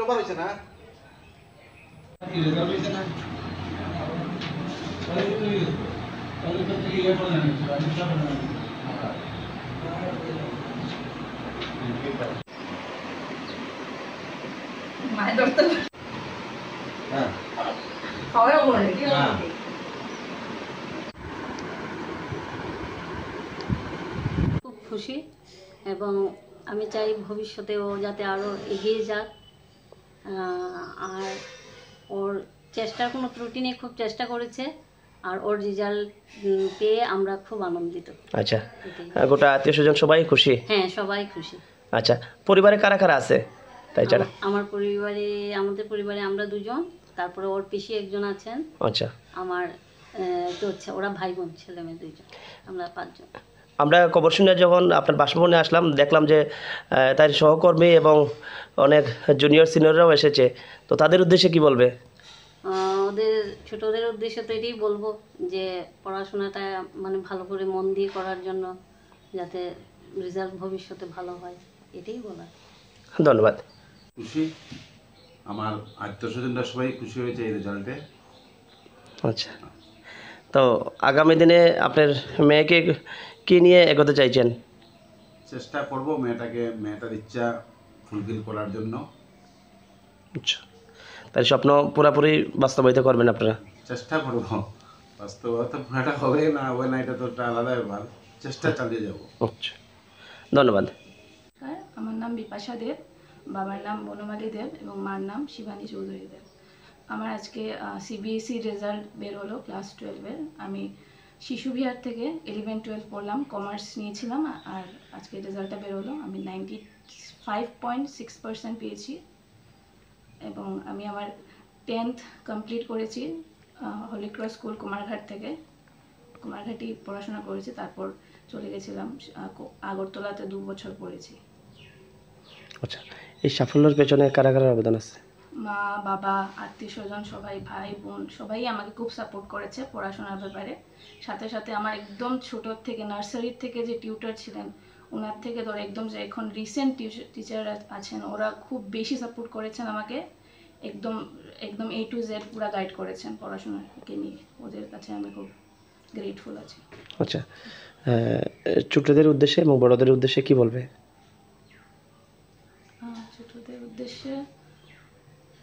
Topper হইছে না কি রেজাল্ট হইছে না তাহলে তো থেকে ইয়ে করে না মাই দরতে হ্যাঁ খাওয়া বলে কি না খুব খুশি এবং আমি চাই ভবিষ্যতেও যাতে আরও এগিয়ে যাক আর ওর চেষ্টার কোনো ত্রুটি নেই, খুব চেষ্টা করেছে আর ওর রেজাল্ট পেয়ে আমরা খুব আনন্দিত। আচ্ছা, গোটা আত্মীয় স্বজন সবাই খুশি? হ্যাঁ, সবাই খুশি। আচ্ছা, পরিবারে কারা কারা আছে তাই ছাড়া? আমাদের পরিবারে আমরা দুজন, তারপরে ওর পিসি একজন আছেন। আচ্ছা, আমার ওরা ভাই বোন ছেলে মেয়ে দুইজন, আমরা 5 জন। আমরা খবর শুনে যখন আপনার বাসভবনে আসলাম দেখলাম যে তার সহকর্মী এবং অনেক জুনিয়র সিনিয়ররাও এসেছে, তো তাদের উদ্দেশ্যে কি বলবে? ছোটদের উদ্দেশ্যে তো এটাই বলবো যে পড়াশোনাটা মানে ভালো করে মন দিয়ে করার জন্য, যাতে রেজাল্ট ভবিষ্যতে ভালো হয়, এটাই বলার। ধন্যবাদ। খুশি, আমার আত্মীয়স্বজনরা সবাই খুশি হয়েছে এই রেজাল্টে। আচ্ছা, তো আগামী দিনে আপনার মেয়েকে কি নিয়ে এগোতে চাইছেন? চেষ্টা করব মেয়েটার ইচ্ছা ফুলফিল করার জন্য। আচ্ছা, তাই স্বপ্ন পুরোপুরি বাস্তবায়িত করবেন আপনারা? চেষ্টা করব, বাস্তবায়িত পুরোটা হবে না হবে না এটা তো একটা আলাদা ব্যাপার, চেষ্টা চালিয়ে যাব। আচ্ছা, ধন্যবাদ। আমার নাম বিপাশা দেব, বাবার নাম বনমালী দেব এবং মার নাম শিবানী চৌধুরী দেব। আমার আজকে সিবিএসই রেজাল্ট বের হলো ক্লাস 12-এর। আমি শিশু বিহার থেকে 11-12 পড়লাম, কমার্স নিয়েছিলাম, আর আজকে রেজাল্টটা বের হলো। আমি 95.6% পেয়েছি এবং আমি আমার 10th কমপ্লিট করেছি হলি ক্রস স্কুল কুমারঘাট থেকে। কুমারঘাটই পড়াশোনা করেছি, তারপর চলে গেছিলাম আগরতলাতে 2 বছর পড়েছি। আচ্ছা, এই সাফল্যের পেছনে কারা কারা অবদান আছে? মা, বাবা, আত্মীয় স্বজন সবাই, ভাই বোন সবাই আমাকে খুব সাপোর্ট করেছে পড়াশোনার ব্যাপারে। সাথে সাথে আমার একদম ছোটোর থেকে, নার্সারির থেকে যে টিউটর ছিলেন ওনার থেকে ধরে একদম যে এখন রিসেন্ট টিচার আছেন, ওরা খুব বেশি সাপোর্ট করেছেন আমাকে। একদম একদম A to Z পুরো গাইড করেছেন পড়াশোনাকে নিয়ে। ওদের কাছে আমি খুব গ্রেটফুল আছি। আচ্ছা, ছোটদের উদ্দেশ্যে এবং বড়দের উদ্দেশ্যে কি বলবে? ছোটদের উদ্দেশ্যে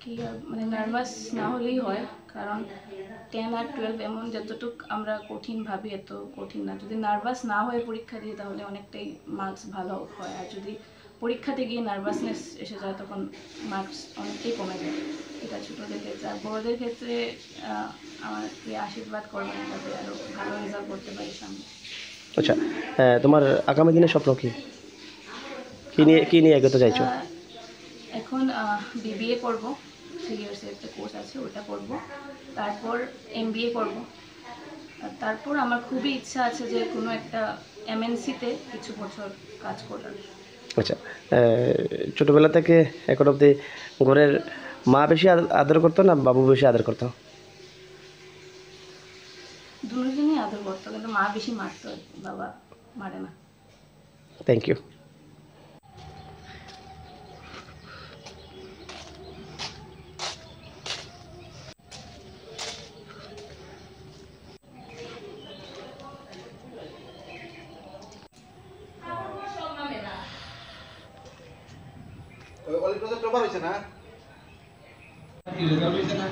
কি, মানে নার্ভাস না হলেই হয়, কারণ 10 আর 12 এমন যতটুকু আমরা কঠিন ভাবি এত কঠিন না। যদি নার্ভাস না হয়ে পরীক্ষা দিই তাহলে অনেকটাই মার্কস ভালো হয়, আর যদি পরীক্ষাতে গিয়ে নার্ভাসনেস এসে যায় তখন মার্কস অনেকটাই কমে যায়। এটা ছোটোদের ক্ষেত্রে। আর বড়োদের ক্ষেত্রে আমার আশীর্বাদ করবেন যাতে আরও ভালো রেজাল্ট করতে পারি সামনে। আচ্ছা, তোমার আগামী দিনের স্বপ্ন কি? কি নিয়ে এগোতে চাইছো? এখন BBA করব, 3 ইয়ার্সের একটা কোর্স আছে, ওটা করব। তারপর MBA করব। আর তারপর আমার খুবই ইচ্ছা আছে যে কোনো একটা MNC-তে কিছু বছর কাজ করার। আচ্ছা, ছোটোবেলা থেকে এখন অবধি ঘরের মা বেশি আদর করতো না বাবু বেশি আদর করতো? দুজনই আদর করতো, কিন্তু মা বেশি মারতো, বাবা মারে না। Thank you. টপার হইছে না কি রেজাল্ট হইছে না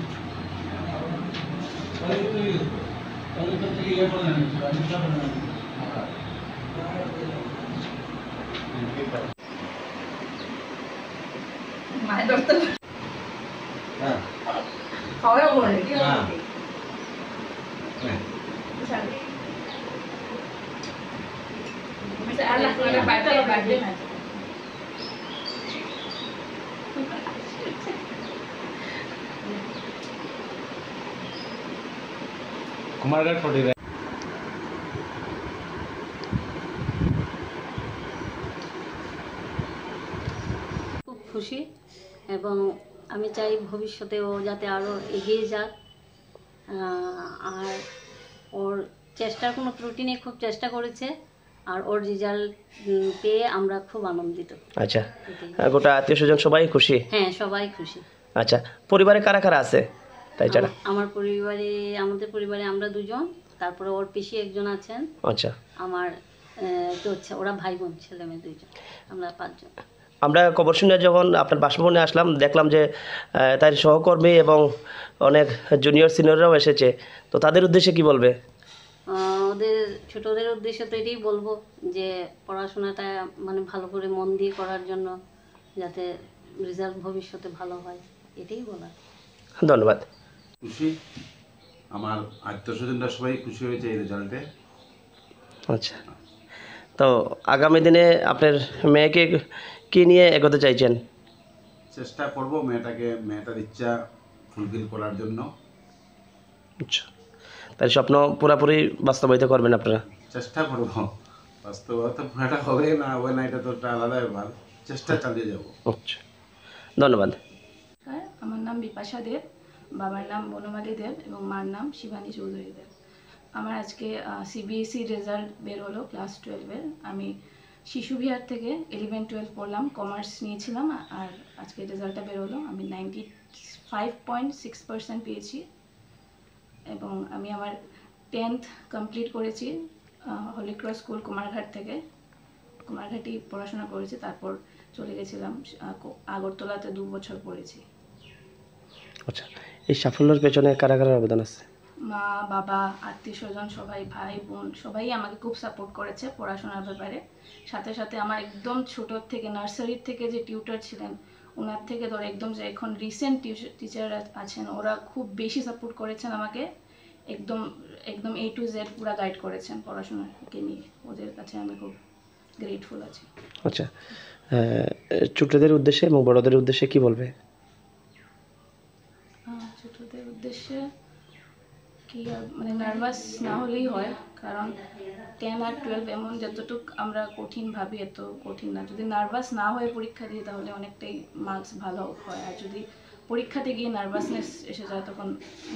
তাহলে তো থেকে ইয়ে করে না মাই দরতে হ্যাঁ খাওয়া বলে কি না আল্লাহ করে বার্থডে না কুমারঘাট 40 খুব খুশি এবং আমি চাই ভবিষ্যতেও যাতে আরও এগিয়ে যাক আর ওর চেষ্টার কোনো ত্রুটি নেই, খুব চেষ্টা করেছে আর ওর রেজাল্ট পেয়ে আমরা খুব আনন্দিত। আচ্ছা, এটাই। গোটা আত্মীয় স্বজন সবাই খুশি? হ্যাঁ, সবাই খুশি। আচ্ছা, পরিবারে কারা কারা আছে তাই ছাড়া? আমাদের পরিবারে আমরা দুজন, তারপরে ওর পিসি একজন আছেন, আচ্ছা, আমার তো হচ্ছে ওরা ভাই বোন ছেলে মেয়ে দুইজন, আমরা 5 জন। আমরা খবর শুনে যখন আপনার বাসভবনে আসলাম দেখলাম যে তার সহকর্মী এবং অনেক জুনিয়র সিনিয়ররাও এসেছে, তো তাদের উদ্দেশ্যে কি বলবে? ওদের ছোটদের উদ্দেশ্যে তো এটাই বলবো যে পড়াশোনাটা মানে ভালো করে মন দিয়ে করার জন্য, যাতে রেজাল্ট ভবিষ্যতে ভালো হয়, এটাই বলার। ধন্যবাদ। খুশি, আমার আত্মীয় স্বজনরা সবাই খুশি হয়েছে এই রেজাল্টে। আচ্ছা, তো আগামী দিনে আপনার মেয়েকে কি নিয়ে এগোতে চাইছেন? চেষ্টা করব মেয়েটার ইচ্ছা ফুলফিল করার জন্য। আচ্ছা, তার স্বপ্ন পুরোপুরি বাস্তবায়িত করবেন আপনারা? চেষ্টা করব, বাস্তবতা পুরোটা হবে না হবে না এটা তো একটা আলাদা ব্যাপার, চেষ্টা চালিয়ে যাব। আচ্ছা, ধন্যবাদ। হ্যাঁ, আমার নাম বিপাশা দেব, বাবার নাম বনমালী দেব এবং মার নাম শিবানী চৌধুরী দেব। আমার আজকে সিবিএসই রেজাল্ট বের হলো ক্লাস 12-এর। আমি শিশু বিহার থেকে 11-12 পড়লাম, কমার্স নিয়েছিলাম, আর আজকে রেজাল্টটা বের হলো। আমি 95.6% পেয়েছি এবং আমি আমার 10th কমপ্লিট করেছি হলি ক্রস স্কুল কুমারঘাট থেকে। কুমারঘাটেই পড়াশোনা করেছি, তারপর চলে গেছিলাম আগরতলাতে 2 বছর পড়েছি। আচ্ছা, এই সাফল্যের পেছনে কারা কারা অবদান আছে? মা, বাবা, আত্মীয় স্বজন সবাই, ভাই বোন সবাই আমাকে খুব সাপোর্ট করেছে পড়াশোনার ব্যাপারে। সাথে সাথে আমার একদম ছোট থেকে নার্সারির থেকে যে টিউটর ছিলেন ওনার থেকে ধরে একদম যে এখন রিসেন্ট টিচার আছেন, ওরা খুব বেশি সাপোর্ট করেছেন আমাকে। একদম একদম A to Z পুরো গাইড করেছেন পড়াশোনাকে নিয়ে। ওদের কাছে আমি খুব গ্রেটফুল আছি। আচ্ছা, ছোটদের উদ্দেশ্যে এবং বড়দের উদ্দেশ্যে কি বলবে? ছোটদের উদ্দেশ্যে কি মানে নার্ভাস না হলেই হয়, কারণ 10 আর 12 এমন যতটুকু আমরা কঠিন ভাবি এত কঠিন না। যদি নার্ভাস না হয়ে পরীক্ষা দিই তাহলে অনেকটাই মার্কস ভালো হয়, আর যদি পরীক্ষাতে গিয়ে নার্ভাসনেস এসে যায় তখন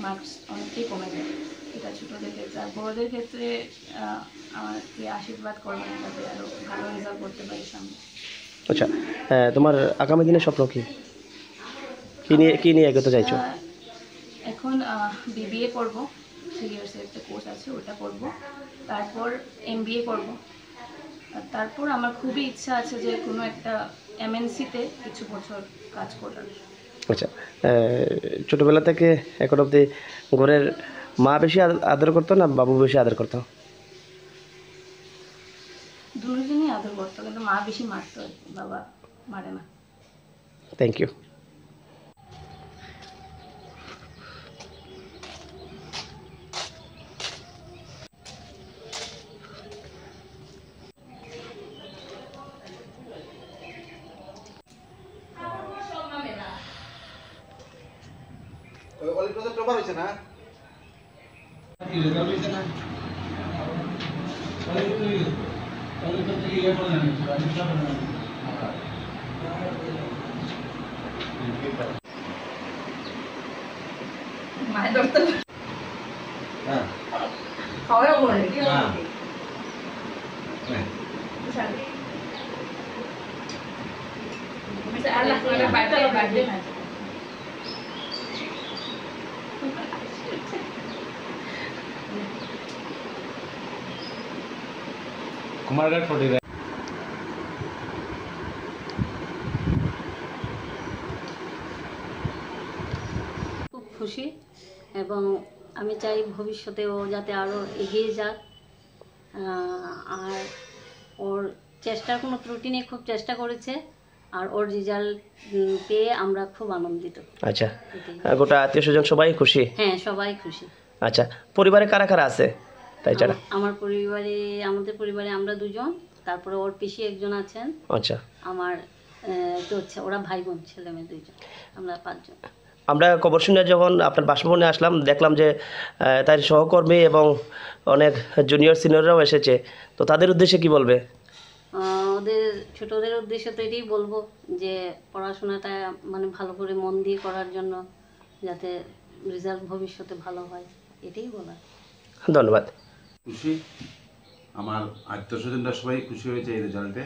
মার্কস অনেকটাই কমে যায়। এটা ছোটোদের ক্ষেত্রে। আর বড়োদের ক্ষেত্রে আমাকে আশীর্বাদ করবেন যাতে আরও ভালো রেজাল্ট করতে পারি সামনে। আচ্ছা, তোমার আগামী দিনের স্বপ্ন কি? কি নিয়ে এগোতে চাইছো? এখন BBA করব, 3 ইয়ার্সের একটা কোর্স আছে ওটা করব, তারপর MBA করব, আর তারপর আমার খুবই ইচ্ছা আছে যে কোনো একটা MNC-তে কিছু বছর কাজ করার। আচ্ছা, ছোটোবেলা থেকে এখন অবধি ঘরের মা বেশি আদর করতো না বাবু বেশি আদর করতো? দুজনই আদর করতো, কিন্তু মা বেশি মারতো, বাবা মারে না। Thank you. মায়ের ধরতে খাওয়া বলে কি আল্লাহ বার্থডে কুমারঘাট 40। খুব খুশি এবং আমি চাই ভবিষ্যতে ও যাতে আরও এগিয়ে যাক, আর ওর চেষ্টার কোনো ত্রুটি নেই, খুব চেষ্টা করেছে, আর ওর রেজাল্ট পেয়ে আমরা খুব আনন্দিত। আচ্ছা, এটাই। গোটা আত্মীয় স্বজন সবাই খুশি? হ্যাঁ, সবাই খুশি। আচ্ছা, পরিবারে কারা কারা আছে তাই ছাড়া? আমাদের পরিবারে আমরা দুজন, তারপরে ওর পিসি একজন আছেন, আচ্ছা, আমার তো হচ্ছে ওরা ভাই বোন ছেলে মেয়ে দুইজন, আমরা 5 জন। আমরা খবর শুনে যখন আপনার বাসভবনে আসলাম দেখলাম যে তার সহকর্মী এবং অনেক জুনিয়র সিনিয়ররাও এসেছে, তো তাদের উদ্দেশ্যে কি বলবে? ওদের ছোটদের উদ্দেশ্যে তো এটাই বলবো যে পড়াশোনাটা মানে ভালো করে মন দিয়ে করার জন্য, যাতে রেজাল্ট ভবিষ্যতে ভালো হয়, এটাই বলার। ধন্যবাদ। খুশি, আমার আত্মীয়স্বজনরা সবাই খুশি হয়েছে এই রেজাল্টে।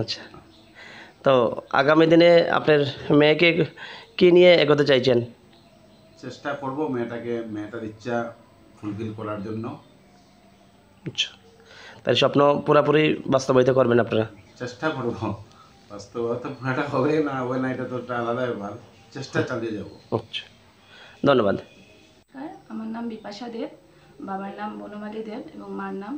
আচ্ছা, তো আগামী দিনে আপনার মেয়েকে কী নিয়ে এগোতে চাইছেন? চেষ্টা করব মেয়েটার ইচ্ছা ফুলফিল করার জন্য। আচ্ছা, তাই স্বপ্ন পুরোপুরি বাস্তবায়িত করবেন আপনারা? চেষ্টা করব, বাস্তবতা পুরোটা হবে না হবে না এটা তো একটা আলাদা ব্যাপার, চেষ্টা চালিয়ে যাব। আচ্ছা, ধন্যবাদ। আমার নাম বিপাশা দেব, বাবার নাম বনমালী দেব এবং মার নাম